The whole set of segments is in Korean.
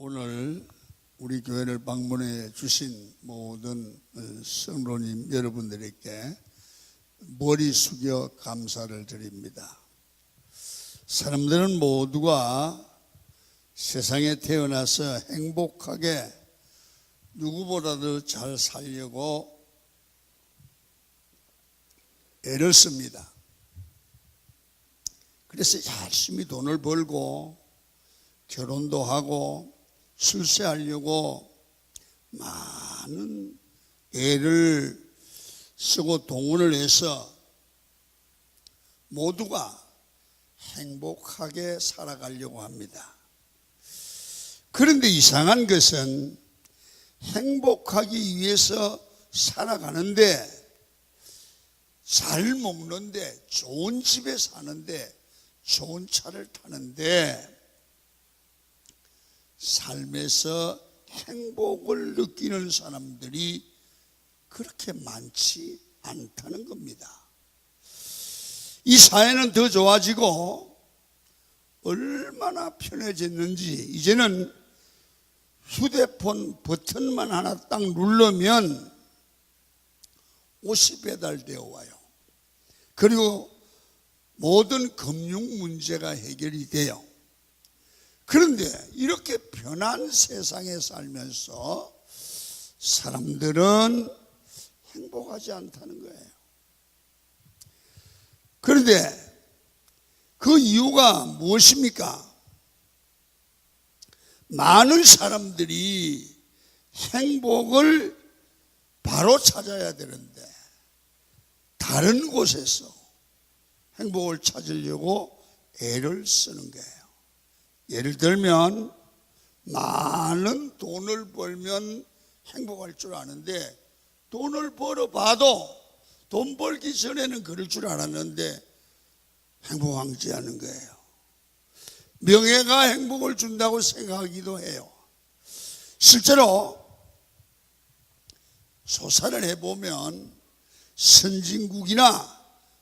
오늘 우리 교회를 방문해 주신 모든 성도님 여러분들에게 머리 숙여 감사를 드립니다. 사람들은 모두가 세상에 태어나서 행복하게 누구보다도 잘 살려고 애를 씁니다. 그래서 열심히 돈을 벌고 결혼도 하고 출세하려고 많은 애를 쓰고 동원을 해서 모두가 행복하게 살아가려고 합니다. 그런데 이상한 것은 행복하기 위해서 살아가는데, 잘 먹는데, 좋은 집에 사는데, 좋은 차를 타는데 삶에서 행복을 느끼는 사람들이 그렇게 많지 않다는 겁니다. 이 사회는 더 좋아지고 얼마나 편해졌는지, 이제는 휴대폰 버튼만 하나 딱 누르면 옷이 배달되어 와요. 그리고 모든 금융 문제가 해결이 돼요. 그런데 이렇게 편한 세상에 살면서 사람들은 행복하지 않다는 거예요. 그런데 그 이유가 무엇입니까? 많은 사람들이 행복을 바로 찾아야 되는데 다른 곳에서 행복을 찾으려고 애를 쓰는 거예요. 예를 들면 많은 돈을 벌면 행복할 줄 아는데, 돈을 벌어봐도 돈 벌기 전에는 그럴 줄 알았는데 행복하지 않은 거예요. 명예가 행복을 준다고 생각하기도 해요. 실제로 조사를 해보면 선진국이나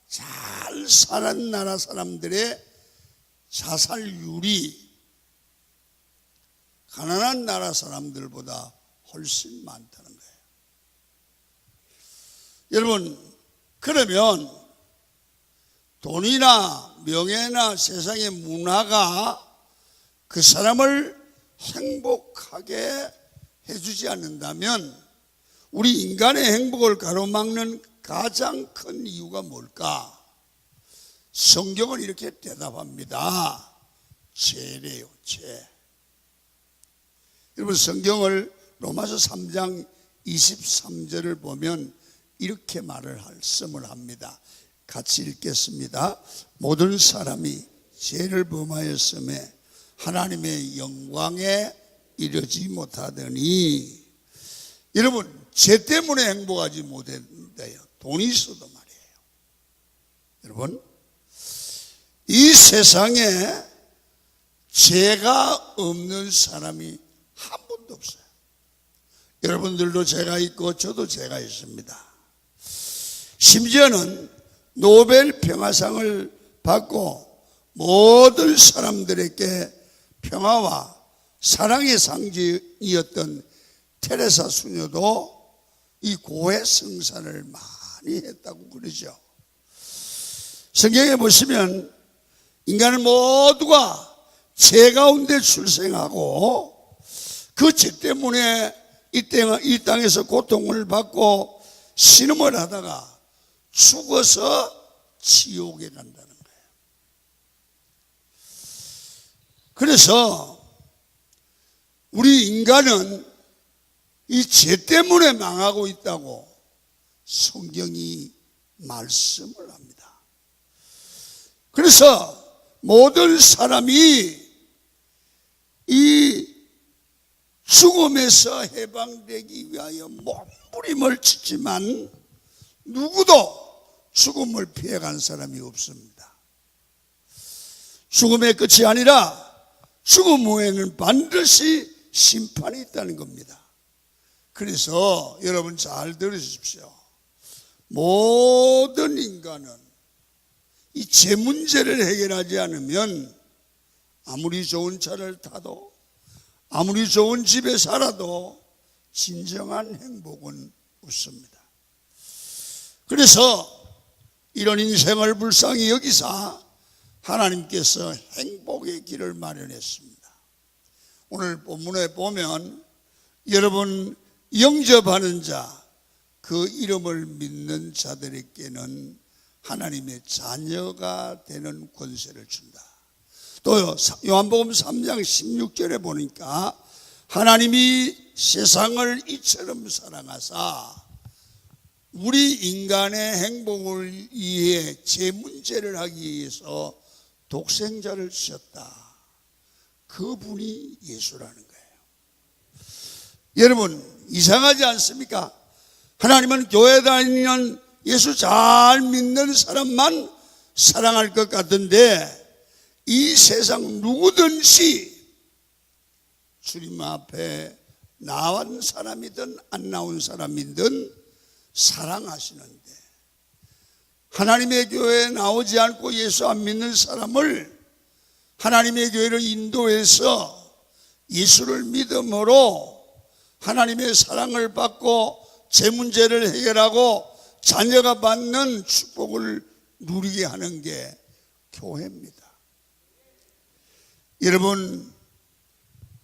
잘 사는 나라 사람들의 자살률이 가난한 나라 사람들보다 훨씬 많다는 거예요. 여러분, 그러면 돈이나 명예나 세상의 문화가 그 사람을 행복하게 해주지 않는다면 우리 인간의 행복을 가로막는 가장 큰 이유가 뭘까? 성경은 이렇게 대답합니다. 죄래요, 죄. 여러분, 성경을 로마서 3장 23절을 보면 이렇게 말씀을 합니다. 같이 읽겠습니다. 모든 사람이 죄를 범하였음에 하나님의 영광에 이르지 못하더니, 여러분, 죄 때문에 행복하지 못한대요. 돈이 있어도 말이에요. 여러분, 이 세상에 죄가 없는 사람이 한 분도 없어요. 여러분들도 죄가 있고 저도 죄가 있습니다. 심지어는 노벨 평화상을 받고 모든 사람들에게 평화와 사랑의 상징이었던 테레사 수녀도 이 고해 성사를 많이 했다고 그러죠. 성경에 보시면 인간은 모두가 죄 가운데 출생하고 그 죄 때문에 이 땅에서 고통을 받고 신음을 하다가 죽어서 지옥에 간다는 거예요. 그래서 우리 인간은 이 죄 때문에 망하고 있다고 성경이 말씀을 합니다. 그래서 모든 사람이 이 죽음에서 해방되기 위하여 몸부림을 치지만 누구도 죽음을 피해간 사람이 없습니다. 죽음의 끝이 아니라 죽음 후에는 반드시 심판이 있다는 겁니다. 그래서 여러분 잘 들으십시오. 모든 인간은 이 죄 문제를 해결하지 않으면 아무리 좋은 차를 타도 아무리 좋은 집에 살아도 진정한 행복은 없습니다. 그래서 이런 인생을 불쌍히 여기사 하나님께서 행복의 길을 마련했습니다. 오늘 본문에 보면 여러분 영접하는 자, 그 이름을 믿는 자들에게는 하나님의 자녀가 되는 권세를 준다. 또 요한복음 3장 16절에 보니까 하나님이 세상을 이처럼 사랑하사 우리 인간의 행복을 위해 제 문제를 하기 위해서 독생자를 주셨다. 그분이 예수라는 거예요. 여러분 이상하지 않습니까? 하나님은 교회 다니는 예수 잘 믿는 사람만 사랑할 것 같은데 이 세상 누구든지 주님 앞에 나온 사람이든 안 나온 사람이든 사랑하시는데 하나님의 교회에 나오지 않고 예수 안 믿는 사람을 하나님의 교회를 인도해서 예수를 믿음으로 하나님의 사랑을 받고 제 문제를 해결하고 자녀가 받는 축복을 누리게 하는 게 교회입니다. 여러분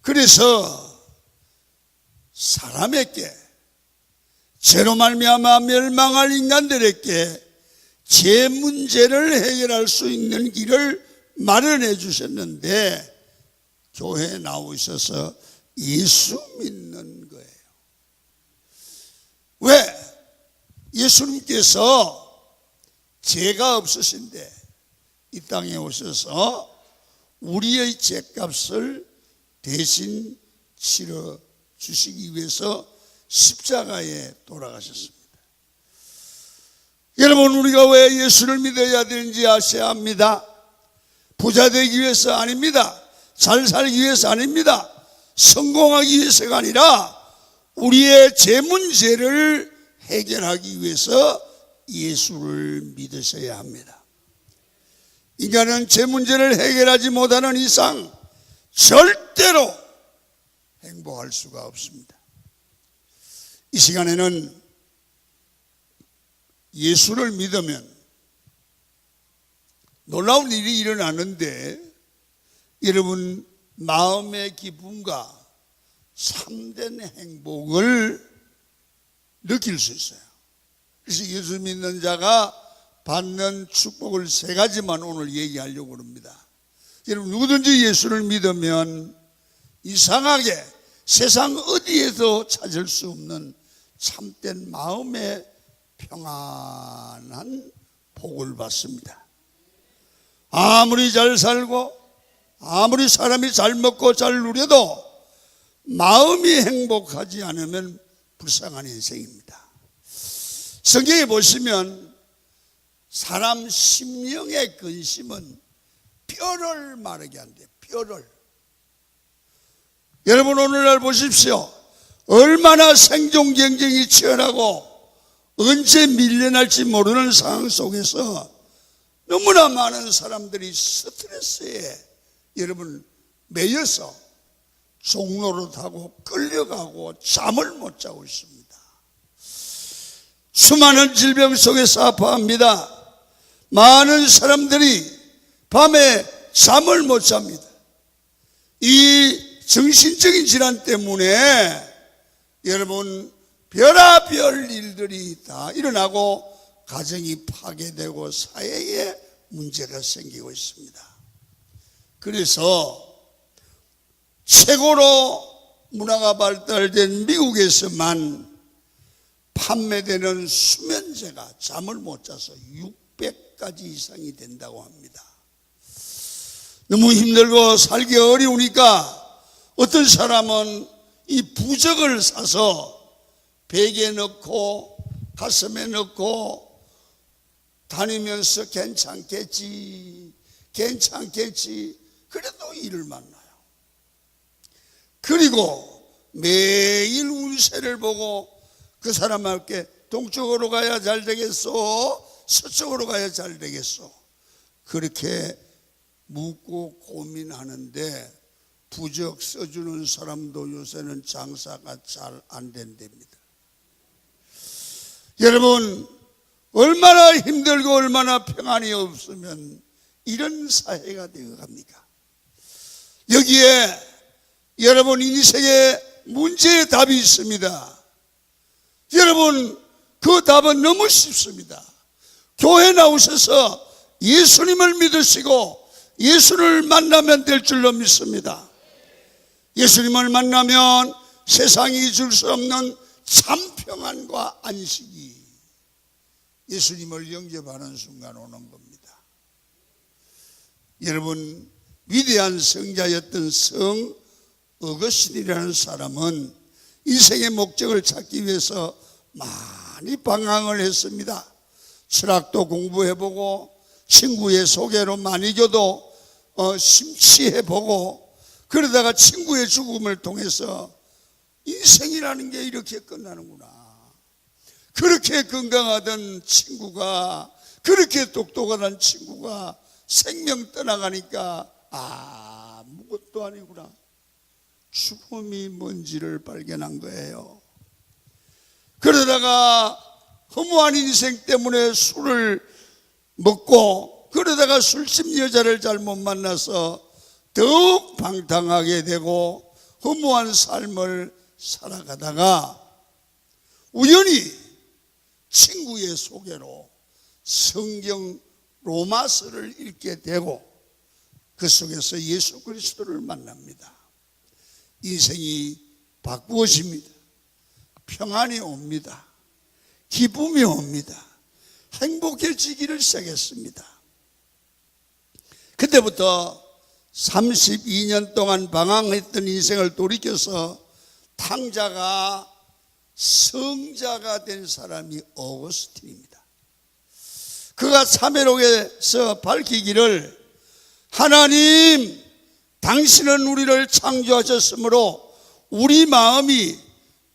그래서 사람에게 죄로 말미암아 멸망할 인간들에게 제 문제를 해결할 수 있는 길을 마련해 주셨는데 교회에 나오셔서 예수 믿는 거예요. 왜? 예수님께서 죄가 없으신데 이 땅에 오셔서 우리의 죄값을 대신 치러 주시기 위해서 십자가에 돌아가셨습니다. 여러분 우리가 왜 예수를 믿어야 되는지 아셔야 합니다. 부자 되기 위해서 아닙니다. 잘 살기 위해서 아닙니다. 성공하기 위해서가 아니라 우리의 죄 문제를 해결하기 위해서 예수를 믿으셔야 합니다. 인간은 죄 문제를 해결하지 못하는 이상 절대로 행복할 수가 없습니다. 이 시간에는 예수를 믿으면 놀라운 일이 일어나는데 여러분 마음의 기쁨과 참된 행복을 느낄 수 있어요. 그래서 예수 믿는 자가 받는 축복을 세 가지만 오늘 얘기하려고 합니다. 여러분 누구든지 예수를 믿으면 이상하게 세상 어디에서 찾을 수 없는 참된 마음의 평안한 복을 받습니다. 아무리 잘 살고 아무리 사람이 잘 먹고 잘 누려도 마음이 행복하지 않으면 불쌍한 인생입니다. 성경에 보시면 사람 심령의 근심은 뼈를 마르게 한대요. 뼈를. 여러분 오늘날 보십시오. 얼마나 생존 경쟁이 치열하고 언제 밀려날지 모르는 상황 속에서 너무나 많은 사람들이 스트레스에 여러분 매여서 종로로 타고 끌려가고 잠을 못 자고 있습니다. 수많은 질병 속에서 아파합니다. 많은 사람들이 밤에 잠을 못 잡니다. 이 정신적인 질환 때문에 여러분 별의별 일들이 다 일어나고 가정이 파괴되고 사회에 문제가 생기고 있습니다. 그래서 최고로 문화가 발달된 미국에서만 판매되는 수면제가 잠을 못 자서 600가지 이상이 된다고 합니다. 너무 힘들고 살기 어려우니까 어떤 사람은 이 부적을 사서 베개에 넣고 가슴에 넣고 다니면서 괜찮겠지 그래도 일을 만나요. 그리고 매일 운세를 보고 그 사람에게 동쪽으로 가야 잘 되겠소 서쪽으로 가야 잘 되겠소 그렇게 묻고 고민하는데 부적 써주는 사람도 요새는 장사가 잘 안 된답니다. 여러분, 얼마나 힘들고 얼마나 평안이 없으면 이런 사회가 되어갑니까? 여기에 여러분 인생의 문제의 답이 있습니다. 여러분, 그 답은 너무 쉽습니다. 교회 나오셔서 예수님을 믿으시고 예수를 만나면 될 줄로 믿습니다. 예수님을 만나면 세상이 줄 수 없는 참 평안과 안식이 예수님을 영접하는 순간 오는 겁니다. 여러분, 위대한 성자였던 성 어거스틴이라는 사람은 인생의 목적을 찾기 위해서 많이 방황을 했습니다. 철학도 공부해보고 친구의 소개로 만이교도 심취해보고, 그러다가 친구의 죽음을 통해서 인생이라는 게 이렇게 끝나는구나. 그렇게 건강하던 친구가, 그렇게 똑똑한 친구가 생명 떠나가니까 아무것도 아니구나. 죽음이 뭔지를 발견한 거예요. 그러다가 허무한 인생 때문에 술을 먹고, 그러다가 술집 여자를 잘못 만나서 더욱 방탕하게 되고 허무한 삶을 살아가다가 우연히 친구의 소개로 성경 로마서를 읽게 되고 그 속에서 예수 그리스도를 만납니다. 인생이 바꾸어집니다. 평안이 옵니다. 기쁨이 옵니다. 행복해지기를 시작했습니다. 그때부터 32년 동안 방황했던 인생을 돌이켜서 탕자가 성자가 된 사람이 어거스틴입니다. 그가 참회록에서 밝히기를, 하나님, 당신은 우리를 창조하셨으므로 우리 마음이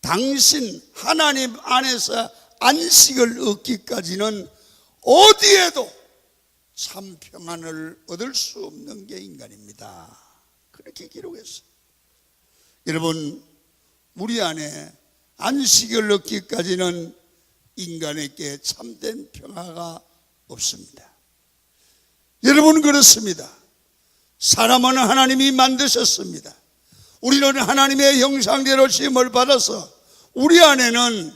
당신 하나님 안에서 안식을 얻기까지는 어디에도 참 평안을 얻을 수 없는 게 인간입니다. 그렇게 기록했어요. 여러분, 우리 안에 안식을 얻기까지는 인간에게 참된 평화가 없습니다. 여러분, 그렇습니다. 사람은 하나님이 만드셨습니다. 우리는 하나님의 형상대로 지음을 받아서 우리 안에는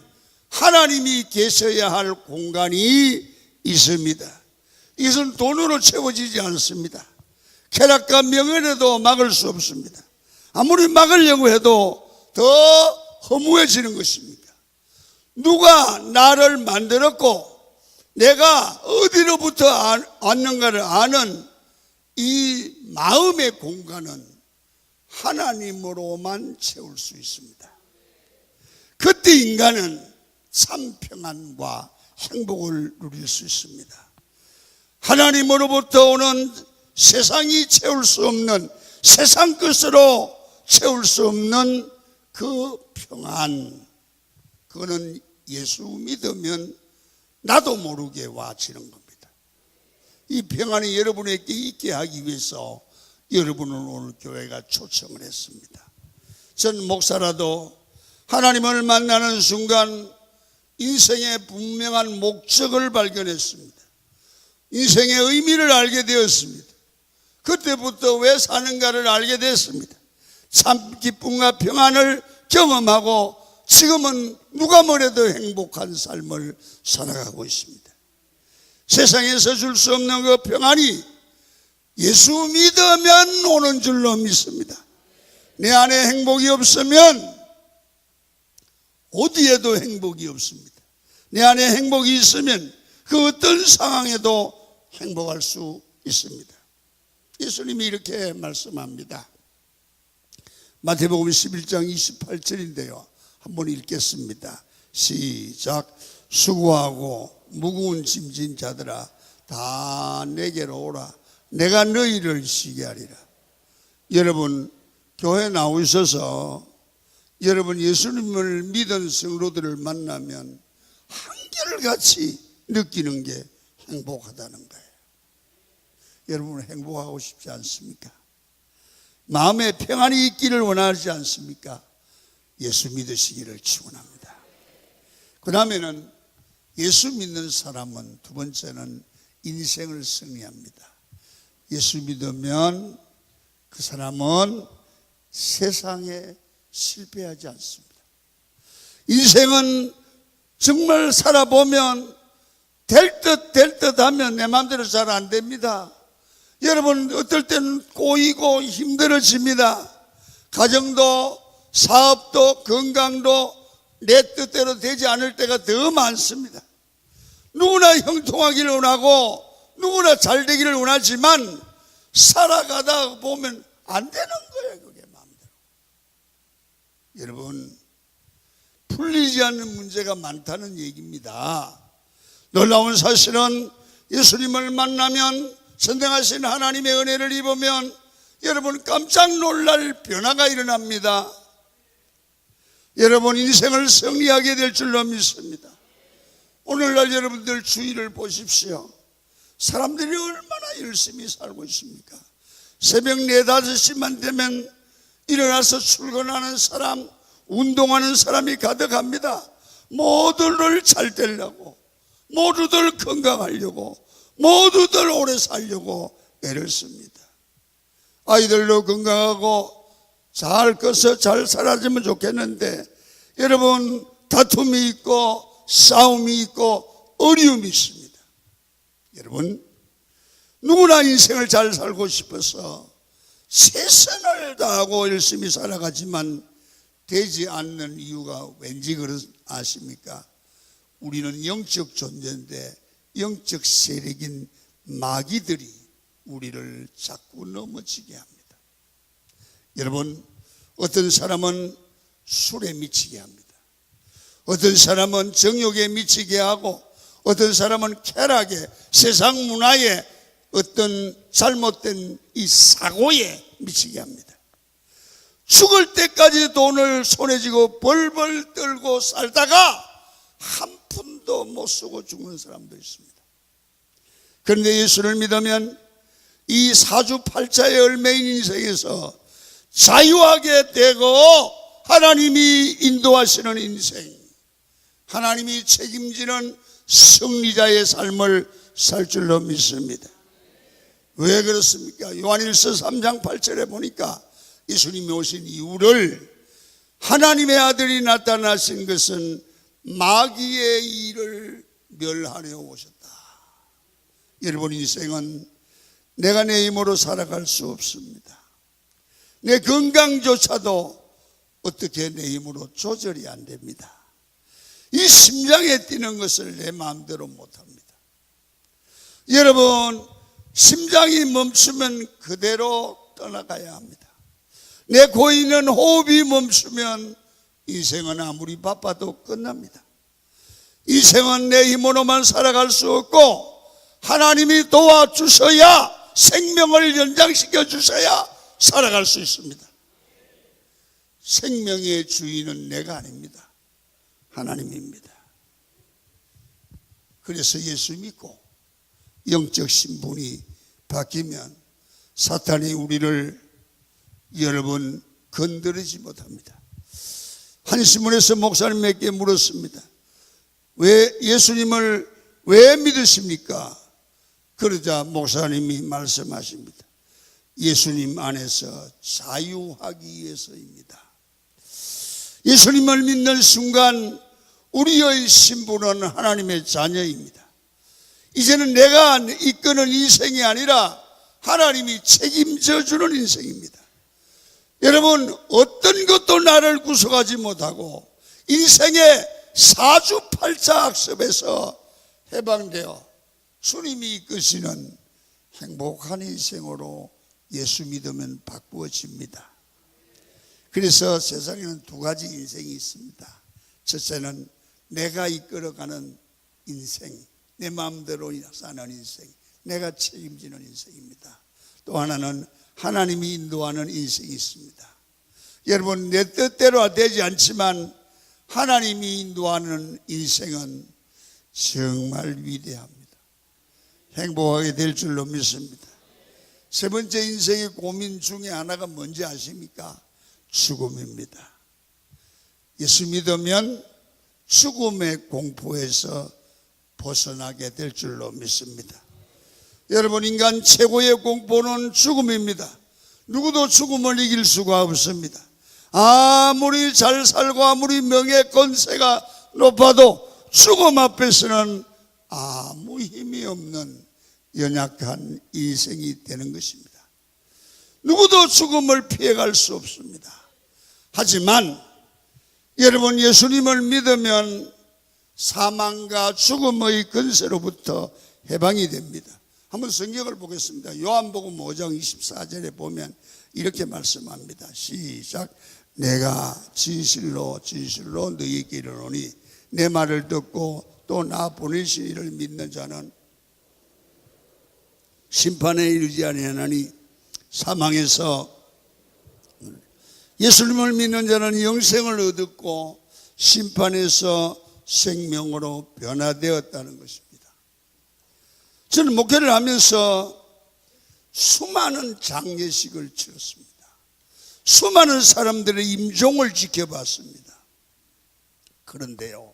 하나님이 계셔야 할 공간이 있습니다. 이것은 돈으로 채워지지 않습니다. 쾌락과 명예로도 막을 수 없습니다. 아무리 막으려고 해도 더 허무해지는 것입니다. 누가 나를 만들었고 내가 어디로부터 왔는가를 아는 이 마음의 공간은 하나님으로만 채울 수 있습니다. 그때 인간은 참 평안과 행복을 누릴 수 있습니다. 하나님으로부터 오는 세상이 채울 수 없는, 세상 것으로 채울 수 없는 그 평안, 그거는 예수 믿으면 나도 모르게 와지는 겁니다. 이 평안이 여러분에게 있게 하기 위해서 여러분을 오늘 교회가 초청을 했습니다. 전 목사라도 하나님을 만나는 순간 인생의 분명한 목적을 발견했습니다. 인생의 의미를 알게 되었습니다. 그때부터 왜 사는가를 알게 됐습니다. 참 기쁨과 평안을 경험하고 지금은 누가 뭐래도 행복한 삶을 살아가고 있습니다. 세상에서 줄 수 없는 그 평안이 예수 믿으면 오는 줄로 믿습니다. 내 안에 행복이 없으면 어디에도 행복이 없습니다. 내 안에 행복이 있으면 그 어떤 상황에도 행복할 수 있습니다. 예수님이 이렇게 말씀합니다. 마태복음 11장 28절인데요. 한번 읽겠습니다. 시작. 수고하고 무거운 짐진 자들아 다 내게로 오라. 내가 너희를 쉬게 하리라. 여러분, 교회 나오셔서 여러분 예수님을 믿은 성도들을 만나면 한결같이 느끼는 게 행복하다는 거예요. 여러분 행복하고 싶지 않습니까? 마음에 평안이 있기를 원하지 않습니까? 예수 믿으시기를 축원합니다. 그 다음에는 예수 믿는 사람은 두 번째는 인생을 승리합니다. 예수 믿으면 그 사람은 세상에 실패하지 않습니다. 인생은 정말 살아보면 될 듯 하면 내 마음대로 잘 안 됩니다. 여러분, 어떨 때는 꼬이고 힘들어집니다. 가정도 사업도 건강도 내 뜻대로 되지 않을 때가 더 많습니다. 누구나 형통하기를 원하고 누구나 잘 되기를 원하지만 살아가다 보면 안 되는 거예요. 그게 마음대로. 여러분, 풀리지 않는 문제가 많다는 얘기입니다. 놀라운 사실은 예수님을 만나면, 선택하신 하나님의 은혜를 입으면 여러분 깜짝 놀랄 변화가 일어납니다. 여러분 인생을 승리하게 될 줄로 믿습니다. 오늘날 여러분들 주위를 보십시오. 사람들이 얼마나 열심히 살고 있습니까? 새벽 4, 5시만 되면 일어나서 출근하는 사람, 운동하는 사람이 가득합니다. 모두를 잘 되려고, 모두들 건강하려고, 모두들 오래 살려고 애를 씁니다. 아이들도 건강하고 잘 커서 잘 살아주면 좋겠는데 여러분 다툼이 있고 싸움이 있고 어려움이 있습니다. 여러분 누구나 인생을 잘 살고 싶어서 최선을 다하고 열심히 살아가지만 되지 않는 이유가 왠지 아십니까? 우리는 영적 존재인데 영적 세력인 마귀들이 우리를 자꾸 넘어지게 합니다. 여러분 어떤 사람은 술에 미치게 합니다. 어떤 사람은 정욕에 미치게 하고 어떤 사람은 쾌락에, 세상 문화에, 어떤 잘못된 이 사고에 미치게 합니다. 죽을 때까지 돈을 손에 쥐고 벌벌 떨고 살다가 한 푼도 못 쓰고 죽는 사람도 있습니다. 그런데 예수를 믿으면 이 사주팔자의 열매인 인생에서 자유하게 되고 하나님이 인도하시는 인생, 하나님이 책임지는 승리자의 삶을 살 줄로 믿습니다. 왜 그렇습니까? 요한일서 3장 8절에 보니까 예수님이 오신 이유를, 하나님의 아들이 나타나신 것은 마귀의 일을 멸하려 오셨다. 여러분 인생은 내가 내 힘으로 살아갈 수 없습니다. 내 건강조차도 어떻게 내 힘으로 조절이 안 됩니다. 이 심장에 뛰는 것을 내 마음대로 못합니다. 여러분 심장이 멈추면 그대로 떠나가야 합니다. 내 고이는 호흡이 멈추면 인생은 아무리 바빠도 끝납니다. 인생은 내 힘으로만 살아갈 수 없고 하나님이 도와주셔야, 생명을 연장시켜 주셔야 살아갈 수 있습니다. 생명의 주인은 내가 아닙니다. 하나님입니다. 그래서 예수 믿고 영적 신분이 바뀌면 사탄이 우리를 여러분 건드리지 못합니다. 한 신문에서 목사님에게 물었습니다. 왜 예수님을 왜 믿으십니까? 그러자 목사님이 말씀하십니다. 예수님 안에서 자유하기 위해서입니다. 예수님을 믿는 순간 우리의 신분은 하나님의 자녀입니다. 이제는 내가 이끄는 인생이 아니라 하나님이 책임져 주는 인생입니다. 여러분 어떤 것도 나를 구속하지 못하고 인생의 사주팔자 악습에서 해방되어 주님이 이끄시는 행복한 인생으로 예수 믿으면 바꾸어집니다. 그래서 세상에는 두 가지 인생이 있습니다. 첫째는 내가 이끌어가는 인생, 내 마음대로 사는 인생, 내가 책임지는 인생입니다. 또 하나는 하나님이 인도하는 인생이 있습니다. 여러분 내 뜻대로 되지 않지만 하나님이 인도하는 인생은 정말 위대합니다. 행복하게 될 줄로 믿습니다. 세 번째 인생의 고민 중에 하나가 뭔지 아십니까? 죽음입니다. 예수 믿으면 죽음의 공포에서 벗어나게 될 줄로 믿습니다. 여러분, 인간 최고의 공포는 죽음입니다. 누구도 죽음을 이길 수가 없습니다. 아무리 잘 살고 아무리 명예 권세가 높아도 죽음 앞에서는 아무 힘이 없는 연약한 인생이 되는 것입니다. 누구도 죽음을 피해갈 수 없습니다. 하지만 여러분, 예수님을 믿으면 사망과 죽음의 권세로부터 해방이 됩니다. 한번 성경을 보겠습니다. 요한복음 5장 24절에 보면 이렇게 말씀합니다. 시작. 내가 진실로 진실로 너희에게 이르노니 내 말을 듣고 또 나 보내신 이를 믿는 자는 심판에 이르지 아니하나니 사망에서 예수님을 믿는 자는 영생을 얻었고 심판에서 생명으로 변화되었다는 것입니다. 저는 목회를 하면서 수많은 장례식을 치렀습니다. 수많은 사람들의 임종을 지켜봤습니다. 그런데요,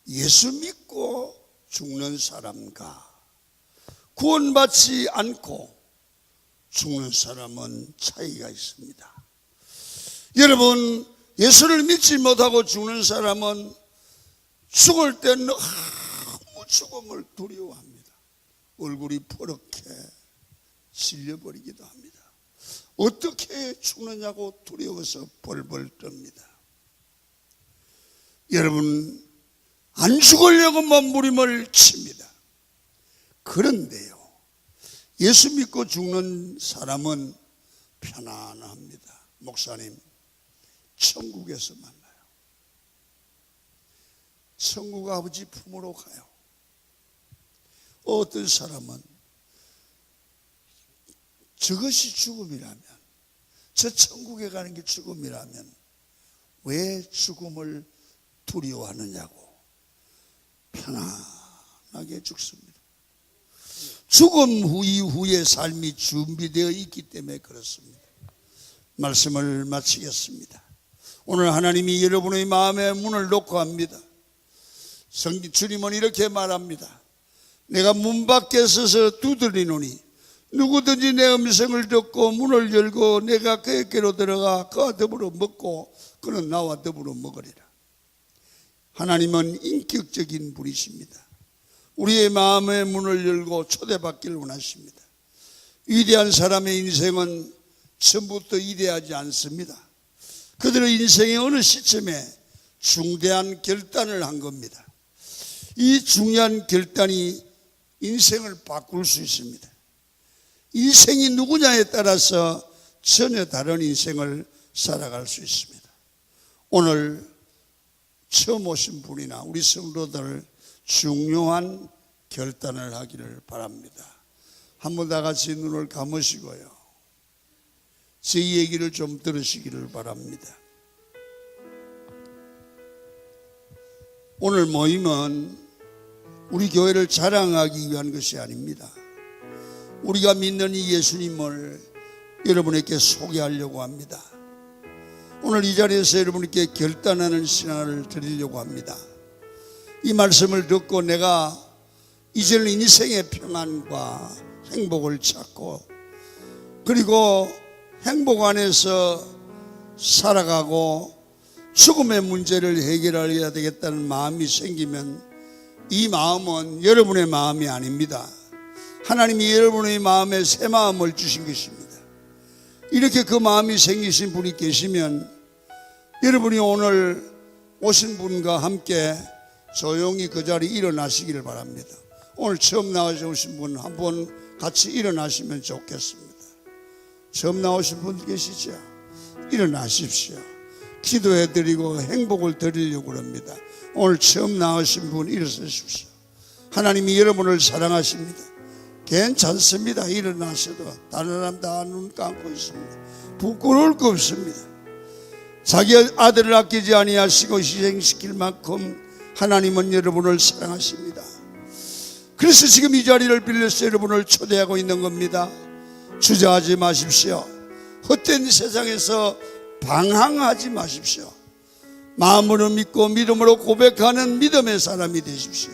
예수 믿고 죽는 사람과 구원받지 않고 죽는 사람은 차이가 있습니다. 여러분, 예수를 믿지 못하고 죽는 사람은 죽을 때 너무 죽음을 두려워합니다. 얼굴이 퍼렇게 질려버리기도 합니다. 어떻게 죽느냐고 두려워서 벌벌 떱니다. 여러분, 안 죽으려고 몸부림을 칩니다. 그런데요, 예수 믿고 죽는 사람은 편안합니다. 목사님, 천국에서 만나요. 천국 아버지 품으로 가요. 어떤 사람은 저것이 죽음이라면, 저 천국에 가는 게 죽음이라면 왜 죽음을 두려워하느냐고 편안하게 죽습니다. 죽음 이후의 삶이 준비되어 있기 때문에 그렇습니다. 말씀을 마치겠습니다. 오늘 하나님이 여러분의 마음의 문을 놓고 합니다. 주님은 이렇게 말합니다. 내가 문 밖에 서서 두드리노니 누구든지 내 음성을 듣고 문을 열고 내가 그에게로 들어가 그와 더불어 먹고 그는 나와 더불어 먹으리라. 하나님은 인격적인 분이십니다. 우리의 마음의 문을 열고 초대받기를 원하십니다. 위대한 사람의 인생은 처음부터 위대하지 않습니다. 그들의 인생의 어느 시점에 중대한 결단을 한 겁니다. 이 중요한 결단이 인생을 바꿀 수 있습니다. 인생이 누구냐에 따라서 전혀 다른 인생을 살아갈 수 있습니다. 오늘 처음 오신 분이나 우리 성도들 중요한 결단을 하기를 바랍니다. 한번 다 같이 눈을 감으시고요, 제 얘기를 좀 들으시기를 바랍니다. 오늘 모임은 우리 교회를 자랑하기 위한 것이 아닙니다. 우리가 믿는 이 예수님을 여러분에게 소개하려고 합니다. 오늘 이 자리에서 여러분께 결단하는 신앙을 드리려고 합니다. 이 말씀을 듣고 내가 이제는 인생의 평안과 행복을 찾고 그리고 행복 안에서 살아가고 죽음의 문제를 해결해야 되겠다는 마음이 생기면 이 마음은 여러분의 마음이 아닙니다. 하나님이 여러분의 마음에 새 마음을 주신 것입니다. 이렇게 그 마음이 생기신 분이 계시면 여러분이 오늘 오신 분과 함께 조용히 그 자리에 일어나시기를 바랍니다. 오늘 처음 나오신 분 한 번 같이 일어나시면 좋겠습니다. 처음 나오신 분 계시죠? 일어나십시오. 기도해드리고 행복을 드리려고 합니다. 오늘 처음 나오신 분 일어서십시오. 하나님이 여러분을 사랑하십니다. 괜찮습니다. 일어나셔도 다른 사람 다 눈 감고 있습니다. 부끄러울 거 없습니다. 자기 아들을 아끼지 아니하시고 희생시킬 만큼 하나님은 여러분을 사랑하십니다. 그래서 지금 이 자리를 빌려서 여러분을 초대하고 있는 겁니다. 주저하지 마십시오. 헛된 세상에서 방황하지 마십시오. 마음으로 믿고 믿음으로 고백하는 믿음의 사람이 되십시오.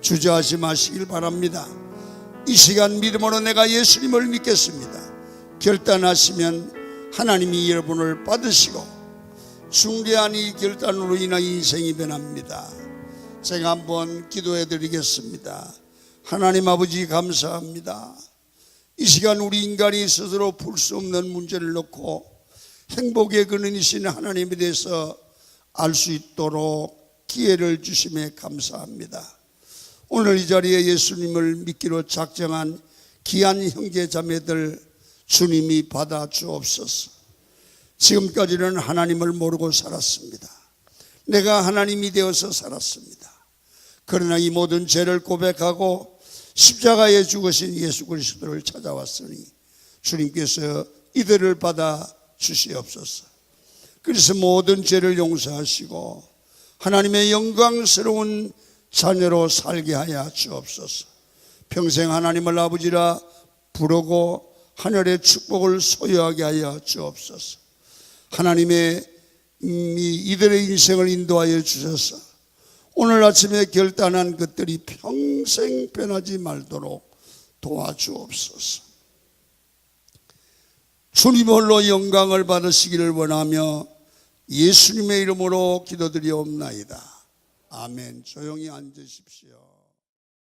주저하지 마시길 바랍니다. 이 시간 믿음으로 내가 예수님을 믿겠습니다 결단하시면 하나님이 여러분을 받으시고 중대한 이 결단으로 인한 인생이 변합니다. 제가 한번 기도해 드리겠습니다. 하나님 아버지 감사합니다. 이 시간 우리 인간이 스스로 풀 수 없는 문제를 놓고 행복의 근원이신 하나님에 대해서 알 수 있도록 기회를 주심에 감사합니다. 오늘 이 자리에 예수님을 믿기로 작정한 귀한 형제 자매들 주님이 받아 주옵소서. 지금까지는 하나님을 모르고 살았습니다. 내가 하나님이 되어서 살았습니다. 그러나 이 모든 죄를 고백하고 십자가에 죽으신 예수 그리스도를 찾아왔으니 주님께서 이들을 받아 주시옵소서. 그래서 모든 죄를 용서하시고 하나님의 영광스러운 자녀로 살게 하여 주옵소서. 평생 하나님을 아버지라 부르고 하늘의 축복을 소유하게 하여 주옵소서. 하나님의 이들의 인생을 인도하여 주셔서 오늘 아침에 결단한 것들이 평생 변하지 말도록 도와주옵소서. 주님 홀로 영광을 받으시기를 원하며 예수님의 이름으로 기도드리옵나이다. 아멘. 조용히 앉으십시오.